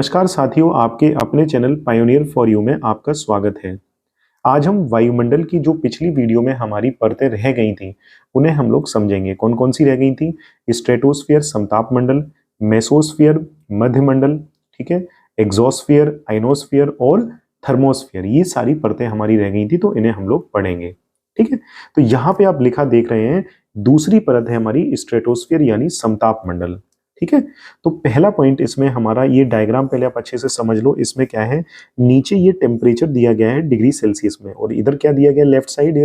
नमस्कार साथियों, आपके अपने चैनल पायोनियर फॉर यू में आपका स्वागत है। आज हम वायुमंडल की जो पिछली वीडियो में हमारी परतें रह गई थी उन्हें हम लोग समझेंगे। कौन कौन सी रह गई थी? स्ट्रेटोस्फीयर समताप मंडल, मेसोस्फीयर मध्यमंडल, ठीक है, एक्सोस्फीयर, आइनोस्फीयर और थर्मोस्फीयर, ये सारी परतें हमारी रह गई थी, तो इन्हें हम लोग पढ़ेंगे। ठीक है, तो यहाँ पे आप लिखा देख रहे हैं, दूसरी परत है हमारी स्ट्रेटोस्फीयर यानी समताप मंडल। ठीक है, तो पहला पॉइंट इसमें हमारा, ये डायग्राम पहले आप अच्छे से समझ लो। इसमें क्या है, नीचे ये टेम्परेचर दिया गया है डिग्री सेल्सियस में, और इधर क्या दिया गया है लेफ्ट साइड,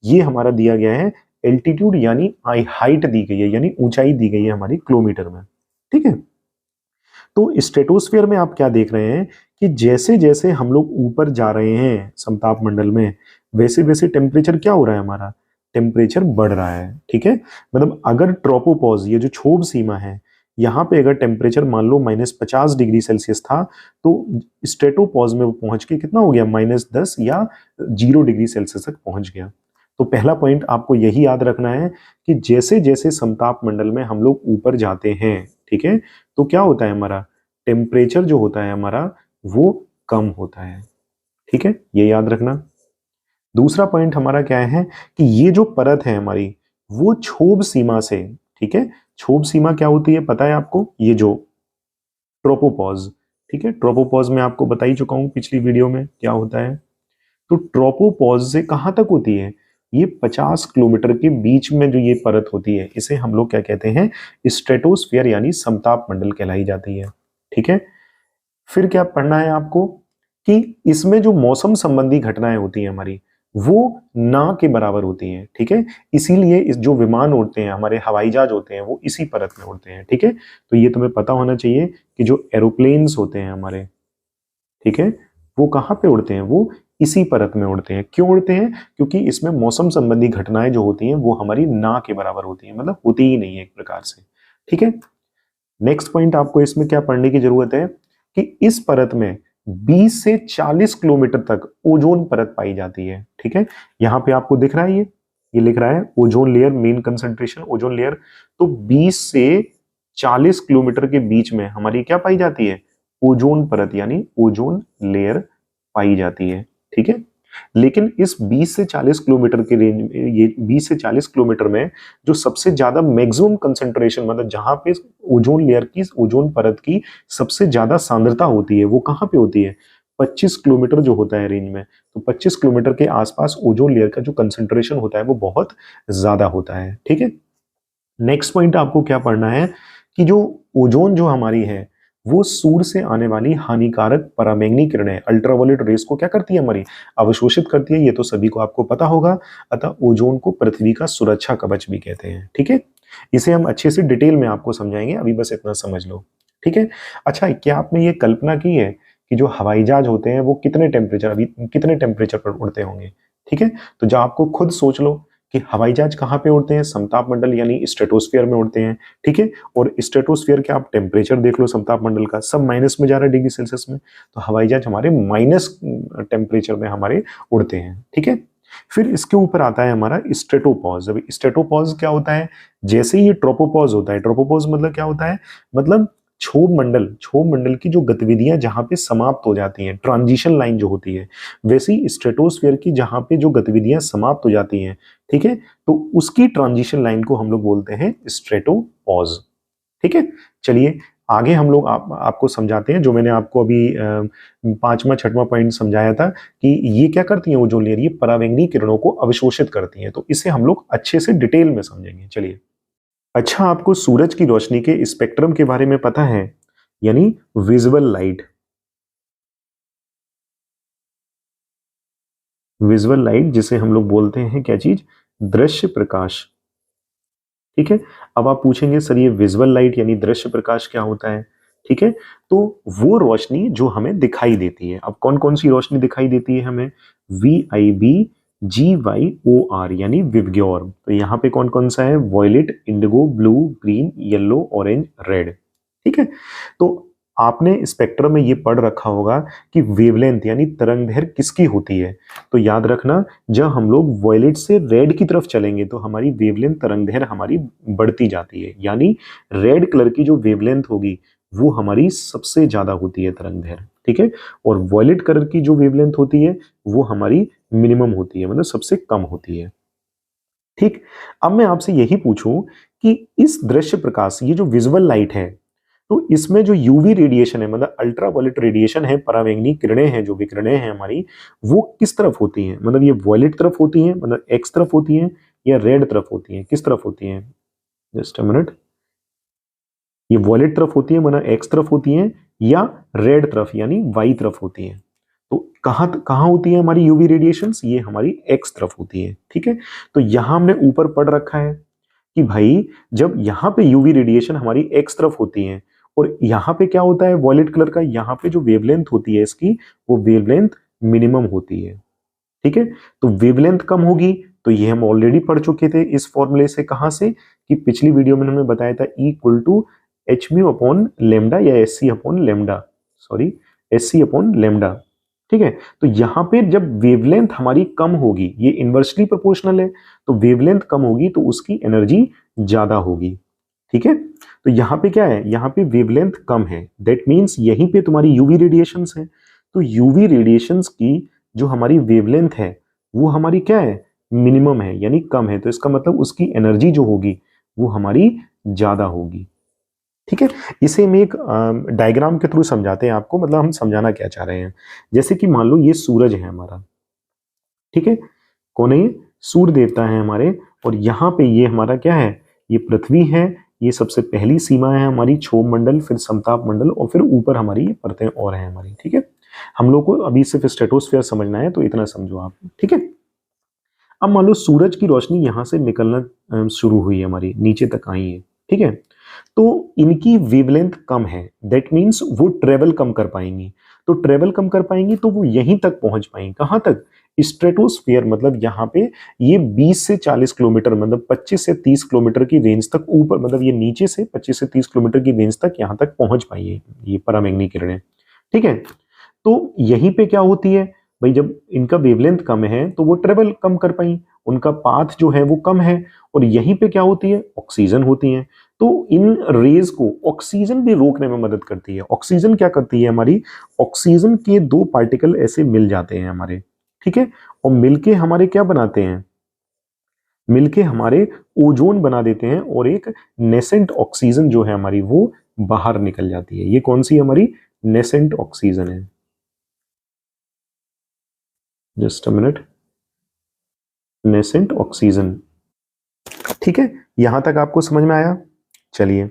ये हमारा दिया गया है एल्टीट्यूड यानी हाइट दी गई है, यानी ऊंचाई दी गई है हमारी किलोमीटर में। ठीक है, तो स्ट्रेटोस्फीयर में आप क्या देख रहे हैं कि जैसे जैसे हम लोग ऊपर जा रहे हैं समताप मंडल में, वैसे वैसे टेम्परेचर क्या हो रहा है, हमारा टेम्परेचर बढ़ रहा है। ठीक है, मतलब अगर ट्रोपोपॉज, ये जो क्षोभ सीमा है, यहाँ पे अगर टेम्परेचर मान लो -50 डिग्री सेल्सियस था, तो स्ट्रेटोपॉज में वो पहुंच के कितना हो गया, -10 या 0 डिग्री सेल्सियस तक पहुंच गया। तो पहला पॉइंट आपको यही याद रखना है कि जैसे जैसे समताप मंडल में हम लोग ऊपर जाते हैं, ठीक है, तो क्या होता है, हमारा टेम्परेचर जो होता है हमारा वो कम होता है। ठीक है, ये याद रखना। दूसरा पॉइंट हमारा क्या है कि ये जो परत है हमारी, वो क्षोभ सीमा से, ठीक है, क्षोभ सीमा क्या होती है पता है आपको, ये जो ट्रोपोपॉज, ठीक है, ट्रोपोपॉज में आपको बता ही चुका हूं पिछली वीडियो में क्या होता है। तो ट्रोपोपॉज से कहां तक होती है, ये 50 किलोमीटर के बीच में जो ये परत होती है, इसे हम लोग क्या कहते हैं, स्ट्रेटोस्फीयर यानी समताप मंडल कहलाई जाती है। ठीक है, फिर क्या पढ़ना है आपको कि इसमें जो मौसम संबंधी घटनाएं होती हैं हमारी, वो ना के बराबर होती हैं। ठीक है, इसीलिए इस जो विमान उड़ते हैं, हमारे हवाई जहाज होते हैं, वो इसी परत में उड़ते हैं। ठीक है, तो ये तुम्हें पता होना चाहिए कि जो एरोप्लेन्स होते हैं हमारे, ठीक है, वो कहाँ पे उड़ते हैं, वो इसी परत में उड़ते हैं। क्यों उड़ते हैं? क्योंकि इसमें मौसम संबंधी घटनाएं जो होती हैं वो हमारी ना के बराबर होती हैं, मतलब होती ही नहीं है एक प्रकार से। ठीक है, नेक्स्ट पॉइंट आपको इसमें क्या पढ़ने की जरूरत है कि इस परत में 20 से 40 किलोमीटर तक ओजोन परत पाई जाती है। ठीक है, यहां पे आपको दिख रहा है, ये लिख रहा है ozone layer, main concentration ozone layer. तो 20 से 40 किलोमीटर के बीच में हमारी क्या पाई जाती है, ओजोन परत यानी ओजोन लेयर पाई जाती है। ठीक है, लेकिन इस 20 से 40 किलोमीटर के रेंज में, ये 20 से 40 किलोमीटर में जो सबसे ज्यादा मैक्सिमम कंसंट्रेशन, मतलब जहां पे ओजोन लेयर की, ओजोन परत की सबसे ज्यादा सांद्रता होती है, वो कहां पे होती है, 25 किलोमीटर जो होता है रेंज में। तो 25 किलोमीटर के आसपास ओजोन लेयर का जो कंसंट्रेशन होता है वो बहुत ज्यादा होता है। ठीक है, नेक्स्ट पॉइंट आपको क्या पढ़ना है कि जो ओजोन जो हमारी है, वो सूर्य से आने वाली हानिकारक पराबैंगनी किरणें, अल्ट्रावायलेट रेस को क्या करती है, हमारी अवशोषित करती है। ये तो सभी को आपको पता होगा। अतः ओजोन को पृथ्वी का सुरक्षा कवच भी कहते हैं। ठीक है, इसे हम अच्छे से डिटेल में आपको समझाएंगे, अभी बस इतना समझ लो। ठीक है, अच्छा, क्या आपने ये कल्पना की है कि जो हवाई जहाज होते हैं वो कितने टेम्परेचर, अभी कितने टेम्परेचर पर उड़ते होंगे? ठीक है, तो जो आपको खुद सोच लो कि हवाई जहाज कहाँ पे उड़ते हैं, समताप मंडल यानी स्ट्रेटोस्फीयर में उड़ते हैं। ठीक है, और स्ट्रेटोस्फीयर के आप टेम्परेचर देख लो समताप मंडल का, सब माइनस में जा रहा है डिग्री सेल्सियस में, तो हवाई जहाज हमारे माइनस टेम्परेचर में हमारे उड़ते हैं। ठीक है, फिर इसके ऊपर आता है हमारा स्ट्रेटोपॉज। अभी स्ट्रेटोपॉज क्या होता है, जैसे ही ये ट्रोपोपॉज होता है, ट्रोपोपॉज मतलब क्या होता है, मतलब क्षोभ मंडल की जो गतिविधियां जहां पे समाप्त हो जाती हैं, ट्रांजिशन लाइन जो होती है, वैसे ही स्ट्रेटोस्फीयर की जहां पे जो गतिविधियां समाप्त हो जाती हैं, ठीक है, तो उसकी ट्रांजिशन लाइन को हम लोग बोलते हैं स्ट्रेटोपॉज। ठीक है, चलिए आगे हम लोग आपको समझाते हैं, जो मैंने आपको अभी पांचवा छठवां पॉइंट समझाया था कि ये क्या करती है ओजोन लेयर, ये पराबैंगनी किरणों को अवशोषित करती हैं। तो इसे हम लोग अच्छे से डिटेल में समझेंगे। चलिए, अच्छा, आपको सूरज की रोशनी के स्पेक्ट्रम के बारे में पता है, यानी विजुअल लाइट। विजुअल लाइट जिसे हम लोग बोलते हैं क्या चीज, दृश्य प्रकाश। ठीक है, अब आप पूछेंगे सर ये विजुअल लाइट यानी दृश्य प्रकाश क्या होता है? ठीक है, तो वो रोशनी जो हमें दिखाई देती है। अब कौन कौन सी रोशनी दिखाई देती है हमें, VIB GYOR यानी विबग्योर। तो यहाँ पे कौन कौन सा है, violet, indigo, blue, green, yellow, orange, red. ठीक है, तो आपने स्पेक्ट्रम में ये पढ़ रखा होगा कि वेवलेंथ यानी तरंगदैर्घ्य किसकी होती है। तो याद रखना, जब हम लोग वॉयलेट से रेड की तरफ चलेंगे तो हमारी वेवलेंथ तरंगदैर्घ्य हमारी बढ़ती जाती है, यानी रेड कलर की जो वेवलेंथ होगी वो हमारी सबसे ज्यादा होती है तरंग दैर्घ्य, ठीक है। और वॉयलेट कलर की जो वेवलेंथ होती है वो हमारी मिनिमम होती है, मतलब सबसे कम होती है, ठीक। अब मैं आपसे यही पूछूं कि इस दृश्य प्रकाश, ये जो विजुअल लाइट है, तो इसमें जो यूवी रेडिएशन है, मतलब अल्ट्रावायलेट रेडिएशन है, परावैंगनी किरणें हैं, जो विकिरणें हैं हमारी, वो किस तरफ होती हैं? मतलब ये वॉयलेट तरफ होती हैं, मतलब एक्स तरफ होती हैं, या रेड तरफ होती हैं, किस तरफ होती हैं? Just a minute. ये वॉयलेट तरफ होती है, मतलब एक्स तरफ होती हैं, या रेड तरफ यानी वाई तरफ होती हैं? तो कहाँ कहाँ होती है हमारी यूवी रेडिएशंस? ये हमारी एक्स तरफ होती है, ठीक है। तो यहां हमने ऊपर पढ़ रखा है कि भाई जब यहाँ पे यूवी रेडिएशन हमारी एक्स तरफ होती है, और यहाँ पे क्या होता है वॉयलेट कलर का, यहाँ पे जो वेवलेंथ होती है इसकी, वो वेवलेंथ मिनिमम होती है, ठीक है। तो वेवलेंथ कम होगी, तो ये हम ऑलरेडी पढ़ चुके थे इस फॉर्मूले से, कहां से, कि पिछली वीडियो में हमने बताया था E equal to H mu upon lambda, या S C upon lambda, sorry S C upon lambda, ठीक है। तो यहां पे जब वेवलेंथ हमारी कम होगी, ये इनवर्सली प्रोपोर्शनल है, तो वेवलेंथ कम होगी तो उसकी एनर्जी ज्यादा होगी, ठीक है। तो यहाँ पे क्या है, यहाँ पे वेवलेंथ कम है, दैट मीन्स यहीं पे तुम्हारी यूवी रेडिएशंस है। तो यूवी रेडिएशंस की जो हमारी वेवलेंथ है वो हमारी क्या है, मिनिमम है, यानी कम है। तो इसका मतलब उसकी एनर्जी जो होगी वो हमारी ज्यादा होगी, ठीक है। इसे हम एक डायग्राम के थ्रू समझाते हैं आपको, मतलब हम समझाना क्या चाह रहे हैं। जैसे कि मान लो ये सूरज है हमारा, ठीक है। कौन है ये? सूर्य देवता है हमारे। और यहाँ पे ये हमारा क्या है, ये पृथ्वी है। ये सबसे पहली सीमा है हमारी, क्षोभ मंडल, फिर समताप मंडल, और फिर ऊपर हमारी ये परतें और हैं हमारी, ठीक है। हम लोग को अभी सिर्फ स्ट्रेटोस्फीयर समझना है, तो इतना समझो आप, ठीक है। अब मान लो सूरज की रोशनी यहाँ से निकलना शुरू हुई है, हमारी नीचे तक आई है, ठीक है। तो इनकी वेवलेंथ कम है, दैट मीन्स वो ट्रेवल कम कर पाएंगी। तो ट्रेवल कम कर पाएंगी तो वो यहीं तक पहुंच पाएंगी, कहां तक? स्ट्रेटोस्फीयर, मतलब यहाँ पे ये 20 से 40 किलोमीटर, मतलब 25 से 30 किलोमीटर की रेंज तक ऊपर, मतलब ये नीचे से 25 से 30 किलोमीटर की रेंज तक यहाँ तक पहुंच पाई है ये पराबैंगनी किरणें, ठीक है। तो यहीं पे क्या होती है भाई, जब इनका वेवलेंथ कम है तो वो ट्रेवल कम कर पाई, उनका पाथ जो है वो कम है। और यहीं पे क्या होती है, ऑक्सीजन होती है। तो इन रेज को ऑक्सीजन भी रोकने में मदद करती है। ऑक्सीजन क्या करती है हमारी, ऑक्सीजन के दो पार्टिकल ऐसे मिल जाते हैं हमारे, ठीक है। और मिलके हमारे क्या बनाते हैं, मिलके हमारे ओजोन बना देते हैं, और एक नेसेंट ऑक्सीजन जो है हमारी वो बाहर निकल जाती है। ये कौन सी हमारी नेसेंट ऑक्सीजन है? Just a minute. Nascent oxygen, ठीक है। यहां तक आपको समझ में आया? चलिए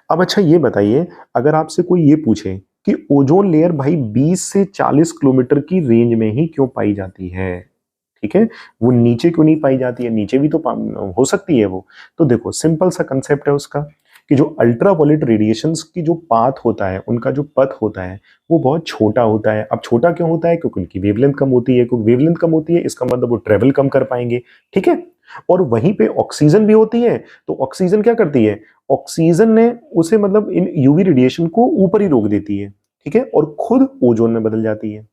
अब अच्छा ये बताइए, अगर आपसे कोई ये पूछे कि ओजोन लेयर भाई 20 से 40 किलोमीटर की रेंज में ही क्यों पाई जाती है, ठीक है, वो नीचे क्यों नहीं पाई जाती है? नीचे भी तो हो सकती है वो। तो देखो सिंपल सा कंसेप्ट है उसका, कि जो अल्ट्रावायलेट रेडिएशंस की जो पाथ होता है, उनका जो पथ होता है वो बहुत छोटा होता है। अब छोटा क्यों होता है? क्योंकि उनकी वेवलेंथ कम होती है। क्योंकि वेवलेंथ कम होती है इसका मतलब वो ट्रेवल कम कर पाएंगे, ठीक है। और वहीं पे ऑक्सीजन भी होती है। तो ऑक्सीजन क्या करती है, ऑक्सीजन ने उसे मतलब इन यूवी रेडिएशन को ऊपर ही रोक देती है, ठीक है, और खुद ओजोन में बदल जाती है।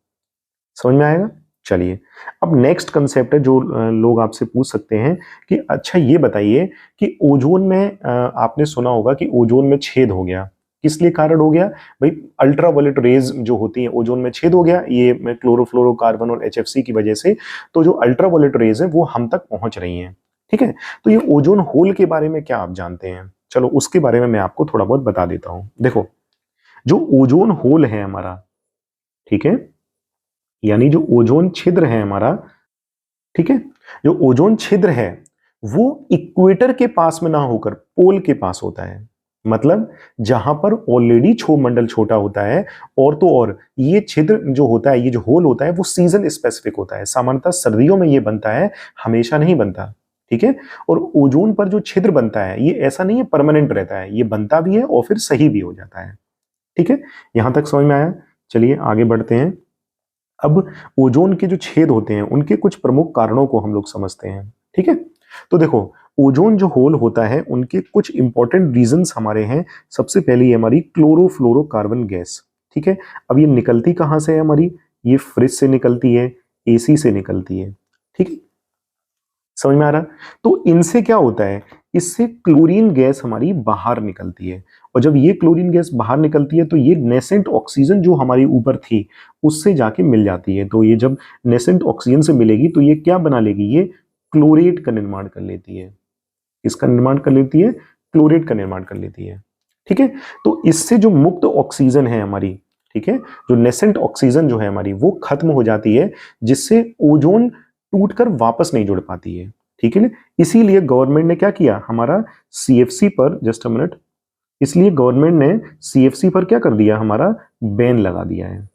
समझ में आएगा? चलिए अब नेक्स्ट कंसेप्ट है जो लोग आपसे पूछ सकते हैं कि अच्छा ये बताइए कि ओजोन में आपने सुना होगा कि ओजोन में छेद हो गया, किस लिए कारण हो गया भाई? अल्ट्रावायलेट रेज जो होती हैं ओजोन में छेद हो गया, ये क्लोरोफ्लोरोकार्बन और एचएफसी की वजह से। तो जो अल्ट्रावायलेट रेज है वो हम तक पहुंच रही हैं, ठीक है। तो ये ओजोन होल के बारे में क्या आप जानते हैं? चलो उसके बारे में मैं आपको थोड़ा बहुत बता देता हूं। देखो जो ओजोन होल है हमारा, ठीक है, यानी जो ओजोन छिद्र है हमारा, ठीक है, जो ओजोन छिद्र है वो इक्वेटर के पास में ना होकर पोल के पास होता है। मतलब जहां पर ऑलरेडी क्षोभ मंडल छोटा होता है, और तो और ये छिद्र जो होता है, ये जो होल होता है वो सीजन स्पेसिफिक होता है। सामान्यतः सर्दियों में ये बनता है, हमेशा नहीं बनता, ठीक है। और ओजोन पर जो छिद्र बनता है ये ऐसा नहीं है परमानेंट रहता है, ये बनता भी है और फिर सही भी हो जाता है, ठीक है। यहां तक समझ में आया? चलिए आगे बढ़ते हैं। अब ओजोन के जो छेद होते हैं उनके कुछ प्रमुख कारणों को हम लोग समझते हैं, ठीक है। तो देखो ओजोन जो होल होता है उनके कुछ इंपॉर्टेंट रीजंस हमारे हैं। सबसे पहली है हमारी क्लोरोफ्लोरोकार्बन गैस, ठीक है। अब ये निकलती कहां से है हमारी? ये फ्रिज से निकलती है, एसी से निकलती है, ठीक है। समझ में आ रहा? तो इनसे क्या होता है, इससे क्लोरीन गैस हमारी बाहर निकलती है। और जब ये क्लोरीन गैस बाहर निकलती है तो ये नेसेंट ऑक्सीजन जो हमारी ऊपर थी उससे जाके मिल जाती है। तो ये जब नेसेंट ऑक्सीजन से मिलेगी तो ये क्या बना लेगी, ये क्लोरेट का निर्माण कर लेती है। इसका निर्माण कर लेती है, क्लोरेट का निर्माण कर लेती है। ठीक है, तो इससे जो मुक्त ऑक्सीजन है हमारी, ठीक है, जो नेसेंट ऑक्सीजन जो है हमारी वो खत्म हो जाती है, जिससे ओजोन टूटकर वापस नहीं जुड़ पाती है। ठीक है ना, इसीलिए गवर्नमेंट ने क्या किया, हमारा सीएफसी पर, जस्ट अ मिनट, इसलिए गवर्नमेंट ने सीएफसी पर क्या कर दिया, हमारा बैन लगा दिया है।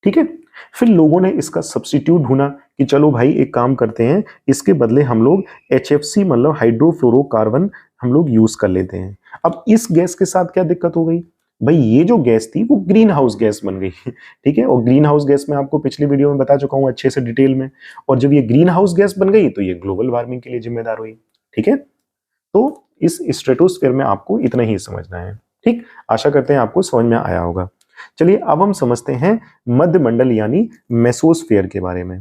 ठीक है, फिर लोगों ने इसका सब्स्टिट्यूट ढूंढा कि चलो भाई एक काम करते हैं, इसके बदले हम लोग HFC मतलब हाइड्रोफ्लोरोकार्बन हम लोग यूज कर लेते हैं। अब इस गैस के साथ क्या दिक्कत हो गई भाई, ये जो गैस थी वो ग्रीन हाउस गैस बन गई। ठीक है, और ग्रीन हाउस गैस में आपको पिछली वीडियो में बता चुका हूं अच्छे से डिटेल में, और जब ये ग्रीन हाउस गैस बन गई तो ये ग्लोबल वार्मिंग के लिए जिम्मेदार हुई। ठीक है, तो इस स्ट्रेटोस्फीयर में आपको इतना ही समझना है। ठीक, आशा करते हैं आपको समझ में आया होगा। चलिए अब हम समझते हैं मध्यमंडल यानी मेसोस्फीयर के बारे में।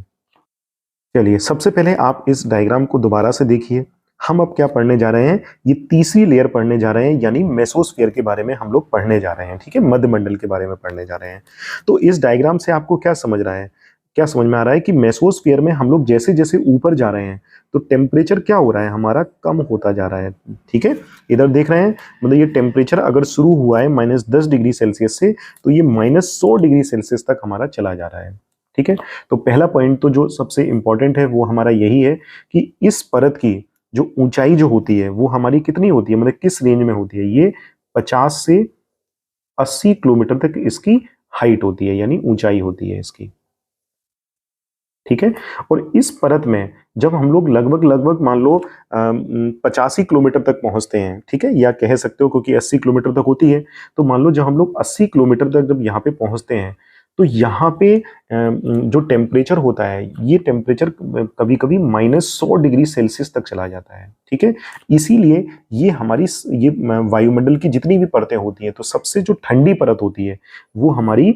चलिए सबसे पहले आप इस डायग्राम को दोबारा से देखिए। हम अब क्या पढ़ने जा रहे हैं, ये तीसरी लेयर पढ़ने जा रहे हैं, यानी मेसोस्फीयर के बारे में हम लोग पढ़ने जा रहे हैं। ठीक है, मध्यमंडल के बारे में पढ़ने जा रहे हैं। तो इस डायग्राम से आपको क्या समझ रहा है, क्या समझ में आ रहा है कि मेसोस्फीयर में हम लोग जैसे जैसे ऊपर जा रहे हैं तो टेम्परेचर क्या हो रहा है, हमारा कम होता जा रहा है। ठीक है, इधर देख रहे हैं, मतलब ये टेम्परेचर अगर शुरू हुआ है -10 डिग्री सेल्सियस से, तो ये -100 डिग्री सेल्सियस तक हमारा चला जा रहा है। ठीक है, तो पहला पॉइंट तो जो सबसे इंपॉर्टेंट है वो हमारा यही है कि इस परत की जो ऊंचाई जो होती है वो हमारी कितनी होती है, मतलब किस रेंज में होती है, ये 50 से 80 किलोमीटर तक इसकी हाइट होती है, यानी ऊंचाई होती है इसकी। ठीक है, और इस परत में जब हम लोग लगभग मान लो 85 किलोमीटर तक पहुंचते हैं, ठीक है, या कह सकते हो क्योंकि 80 किलोमीटर तक होती है, तो मान लो जब हम लोग 80 किलोमीटर तक जब यहाँ पे पहुंचते हैं तो यहाँ पे जो टेम्परेचर होता है, ये टेम्परेचर कभी कभी -100 डिग्री सेल्सियस तक चला जाता है। ठीक है, इसीलिए ये हमारी ये वायुमंडल की जितनी भी परतें होती हैं, तो सबसे जो ठंडी परत होती है वो हमारी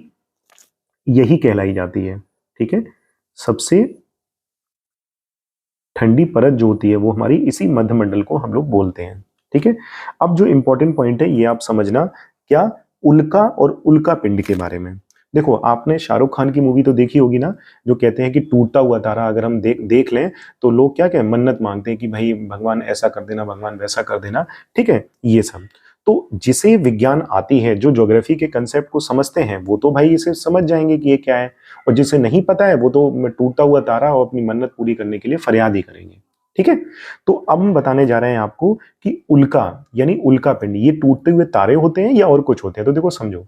यही कहलाई जाती है। ठीक है, सबसे ठंडी परत जो होती है वो हमारी इसी मध्यमंडल को हम लोग बोलते हैं। ठीक है, अब जो इंपॉर्टेंट पॉइंट है ये आप समझना, क्या, उल्का और उल्का पिंड के बारे में। देखो आपने शाहरुख खान की मूवी तो देखी होगी ना, जो कहते हैं कि टूटता हुआ तारा अगर हम देख लें तो लोग क्या क्या मन्नत मांगते हैं कि भाई भगवान ऐसा कर देना, भगवान वैसा कर देना। ठीक है, ये सब तो जिसे विज्ञान आती है, जो ज्योग्राफी के कंसेप्ट को समझते हैं, वो तो भाई इसे समझ जाएंगे कि ये क्या है, और जिसे नहीं पता है वो तो टूटता हुआ तारा और अपनी मन्नत पूरी करने के लिए फरियाद ही करेंगे। ठीक है, तो अब हम बताने जा रहे हैं आपको कि उल्का यानी उल्का पिंड, ये टूटते हुए तारे होते हैं या और कुछ होते हैं। तो देखो समझो,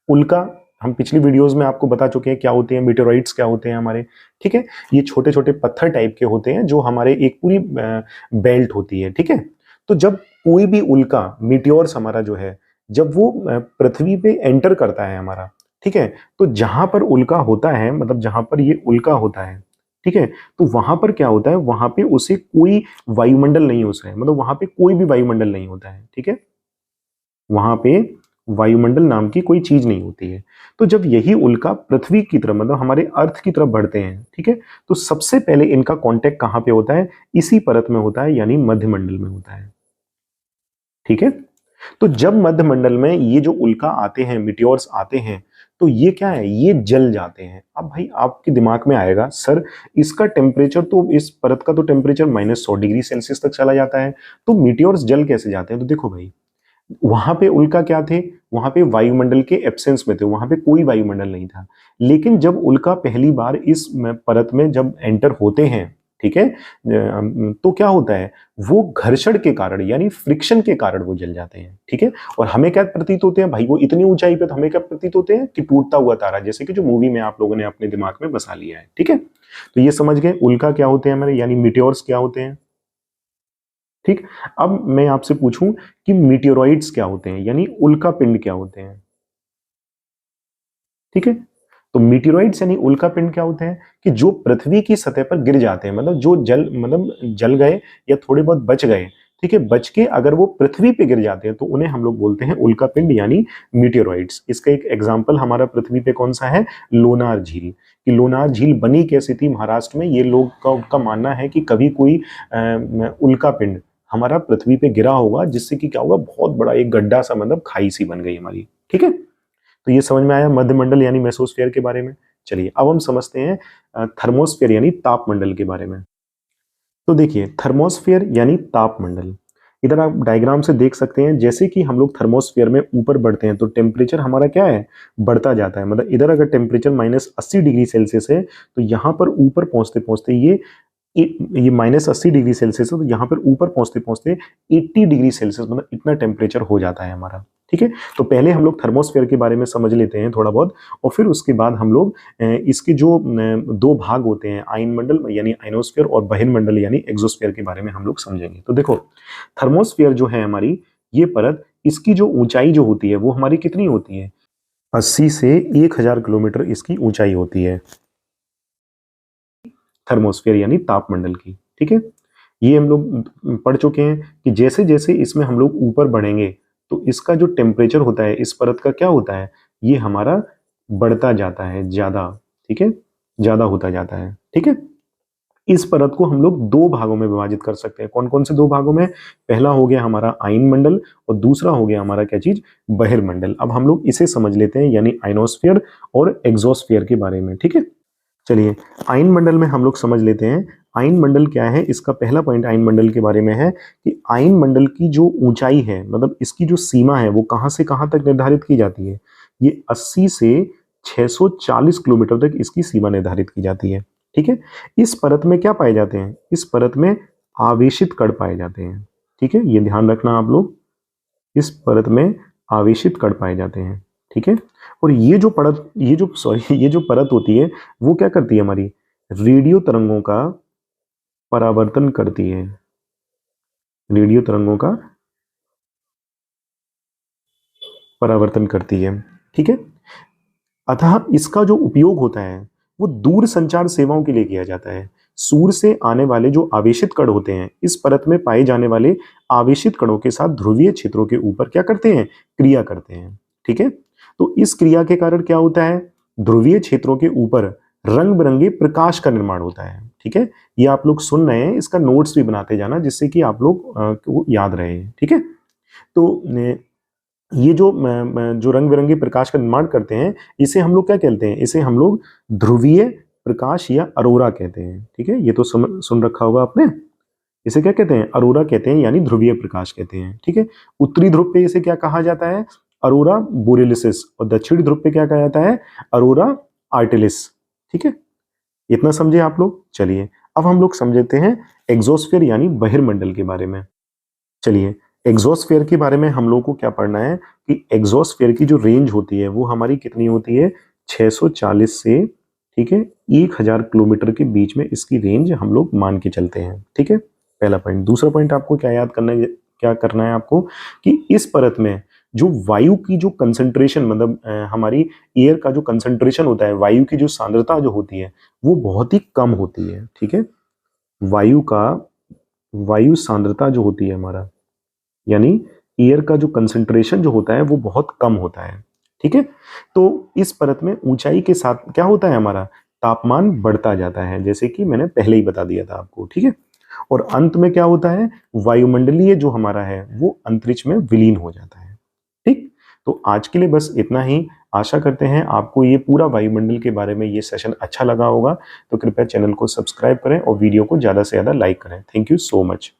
उल्का हम पिछली वीडियोस में आपको बता चुके हैं क्या होते हैं, मीटेरोइड्स क्या होते हैं हमारे। ठीक है, ये छोटे छोटे पत्थर टाइप के होते हैं जो हमारे एक पूरी बेल्ट होती है। ठीक है, तो जब कोई भी उल्का मीटियोर्स हमारा जो है, जब वो पृथ्वी पे एंटर करता है हमारा, ठीक है, तो जहां पर उल्का होता है, मतलब जहां पर ये उल्का होता है, ठीक है, तो वहां पर क्या होता है, वहां पे उसे कोई वायुमंडल नहीं हो सकता है, मतलब वहां पे कोई भी वायुमंडल नहीं होता है। ठीक है, वहां पे वायुमंडल नाम की कोई चीज नहीं होती है। तो जब यही उल्का पृथ्वी की तरफ, मतलब हमारे अर्थ की तरफ बढ़ते हैं, ठीक है, तो सबसे पहले इनका कांटेक्ट कहां पे होता है, इसी परत में होता है, यानी मध्यमंडल में होता है। ठीक है, तो जब मध्यमंडल में ये जो उल्का आते हैं, मिटियोर्स आते हैं, तो ये क्या है, ये जल जाते हैं। अब भाई आपके दिमाग में आएगा, सर इसका टेम्परेचर तो, इस परत का तो टेम्परेचर -100 डिग्री सेल्सियस तक चला जाता है, तो मिटियोर्स जल कैसे जाते हैं। तो देखो भाई, वहां पे उल्का क्या थे, वहां पे वायुमंडल के एब्सेंस में थे, वहां पे कोई वायुमंडल नहीं था। लेकिन जब उल्का पहली बार इस परत में जब एंटर होते हैं, ठीक है, तो क्या होता है, वो घर्षण के कारण यानी फ्रिक्शन के कारण वो जल जाते हैं। ठीक है, और हमें क्या प्रतीत होते हैं भाई, वो इतनी ऊंचाई पे, तो हमें क्या प्रतीत होते हैं कि टूटता हुआ तारा, जैसे कि जो मूवी में आप लोगों ने अपने दिमाग में बसा लिया है। ठीक है, तो ये समझ गए उल्का क्या होते हैं हमारे, यानी मीटियोर्स क्या होते हैं। ठीक, अब मैं आपसे पूछूं कि मीटियोरॉइड्स क्या होते हैं, यानी उल्का पिंड क्या होते हैं। ठीक है, तो मीटियोरॉइड्स यानी उल्का पिंड क्या होते हैं कि जो पृथ्वी की सतह पर गिर जाते हैं, मतलब जो जल गए या थोड़े बहुत बच गए, ठीक है, बच के अगर वो पृथ्वी पे गिर जाते हैं तो उन्हें हम लोग बोलते हैं उल्का पिंड यानी मीटियोरॉइड्स। इसका एक एग्जांपल हमारा पृथ्वी पे कौन सा है, लोनार झील। कि लोनार झील बनी कैसी थी महाराष्ट्र में, ये लोग का मानना है कि कभी कोई उल्का पिंड हमारा पृथ्वी पे गिरा होगा, जिससे कि क्या होगा, बहुत बड़ा एक गड्ढा सा, मतलब खाई सी बन गई हमारी। ठीक है, तो ये समझ में आया मध्यमंडल यानी मेसोस्फीयर के बारे में। चलिए अब हम समझते हैं थर्मोस्फीयर यानी तापमंडल के बारे में। तो देखिए थर्मोस्फीयर यानी तापमंडल, इधर आप डायग्राम से देख सकते हैं, जैसे कि हम लोग थर्मोस्फीयर में ऊपर बढ़ते हैं तो टेम्परेचर हमारा क्या है, बढ़ता जाता है। मतलब इधर अगर टेम्परेचर -80 डिग्री सेल्सियस है, तो यहाँ पर ऊपर पहुंचते पहुंचते ये -80 डिग्री सेल्सियस है, तो यहाँ पर ऊपर पहुंचते पहुंचते 80 डिग्री सेल्सियस, मतलब इतना टेम्परेचर हो जाता है हमारा। ठीक है, तो पहले हम लोग थर्मोस्फीयर के बारे में समझ लेते हैं थोड़ा बहुत, और फिर उसके बाद हम लोग इसके जो दो भाग होते हैं, आयनमंडल यानी आयनोस्फीयर और बहिर्मंडल यानी एक्सोस्फीयर के बारे में हम लोग समझेंगे। तो देखो थर्मोस्फीयर जो है हमारी ये परत, इसकी जो ऊंचाई जो होती है वो हमारी कितनी होती है, 80 से 1000 किलोमीटर इसकी ऊंचाई होती है थर्मोस्फीयर यानी तापमंडल की। ठीक है, ये हम लोग पढ़ चुके हैं कि जैसे जैसे इसमें हम लोग ऊपर बढ़ेंगे तो इसका जो टेम्परेचर होता है इस परत का क्या होता है, ये हमारा बढ़ता जाता है ज्यादा। ठीक है, ज्यादा होता जाता है। ठीक है, इस परत को हम लोग दो भागों में विभाजित कर सकते हैं। कौन कौन से दो भागों में, पहला हो गया हमारा आयन मंडल और दूसरा हो गया हमारा क्या चीज, बहिर्मंडल। अब हम लोग इसे समझ लेते हैं यानी आयनोस्फीयर और एक्सोस्फीयर के बारे में। ठीक है, चलिए आयन मंडल में हम लोग समझ लेते हैं। आयन मंडल क्या है, इसका पहला पॉइंट आयन मंडल के बारे में है कि आयन मंडल की जो ऊंचाई है, मतलब इसकी जो सीमा है वो कहां से कहां तक निर्धारित की जाती है, ये 80 से 640 किलोमीटर तक इसकी सीमा निर्धारित की जाती है। ठीक है, इस परत में क्या पाए जाते हैं, इस परत में आवेशित कण पाए जाते हैं। ठीक है, ये ध्यान रखना आप लोग, इस परत में आवेशित कण पाए जाते हैं। ठीक है, और ये जो परत, ये जो परत होती है वो क्या करती है, हमारी रेडियो तरंगों का परावर्तन करती है, रेडियो तरंगों का परावर्तन करती है। ठीक है, अतः इसका जो उपयोग होता है वो दूर संचार सेवाओं के लिए किया जाता है। सूर्य से आने वाले जो आवेशित कण होते हैं, इस परत में पाए जाने वाले आवेशित कणों के साथ ध्रुवीय क्षेत्रों के ऊपर क्या करते हैं, क्रिया करते हैं। ठीक है, तो इस क्रिया के कारण क्या होता है, ध्रुवीय क्षेत्रों के ऊपर रंग बिरंगे प्रकाश का निर्माण होता है। ठीक है, ये आप लोग सुन रहे हैं, इसका नोट्स भी बनाते जाना जिससे कि आप लोग को याद रहे। ठीक है, तो ये जो रंग बिरंगे प्रकाश का निर्माण करते हैं, इसे हम लोग क्या कहते हैं, इसे हम लोग ध्रुवीय प्रकाश या अरोरा कहते हैं। ठीक है, ये तो सुन रखा होगा आपने, इसे क्या कहते हैं, अरोरा कहते हैं यानी ध्रुवीय प्रकाश कहते हैं। ठीक है, उत्तरी ध्रुव पे इसे क्या कहा जाता है, अरोरा बोरेलिस, और दक्षिणी ध्रुव पे क्या कहा जाता है, अरोरा आर्टिलिस। ठीक है, इतना समझे आप लोग। चलिए अब हम लोग समझते हैं एक्सोस्फीयर यानी बहिर्मंडल के बारे में। चलिए एक्सोस्फीयर के बारे में हम लोग को क्या पढ़ना है कि एक्सोस्फीयर की जो रेंज होती है वो हमारी कितनी होती है, 640 से, ठीक है, 1000 किलोमीटर के बीच में इसकी रेंज हम लोग मान के चलते हैं। ठीक है, पहला पॉइंट। दूसरा पॉइंट आपको क्या याद करना है, क्या करना है आपको कि इस परत में जो वायु की जो कंसंट्रेशन, मतलब हमारी एयर का जो कंसंट्रेशन होता है, वायु की जो सांद्रता जो होती है वो बहुत ही कम होती है। ठीक है, वायु सांद्रता जो होती है हमारा, यानी एयर का जो कंसंट्रेशन जो होता है वो बहुत कम होता है। ठीक है, तो इस परत में ऊंचाई के साथ क्या होता है, हमारा तापमान बढ़ता जाता है, जैसे कि मैंने पहले ही बता दिया था आपको। ठीक है, और अंत में क्या होता है, वायुमंडलीय जो हमारा है वो अंतरिक्ष में विलीन हो जाता है। ठीक, तो आज के लिए बस इतना ही। आशा करते हैं आपको ये पूरा वायुमंडल के बारे में ये सेशन अच्छा लगा होगा। तो कृपया चैनल को सब्सक्राइब करें और वीडियो को ज़्यादा से ज़्यादा लाइक करें। Thank you so much.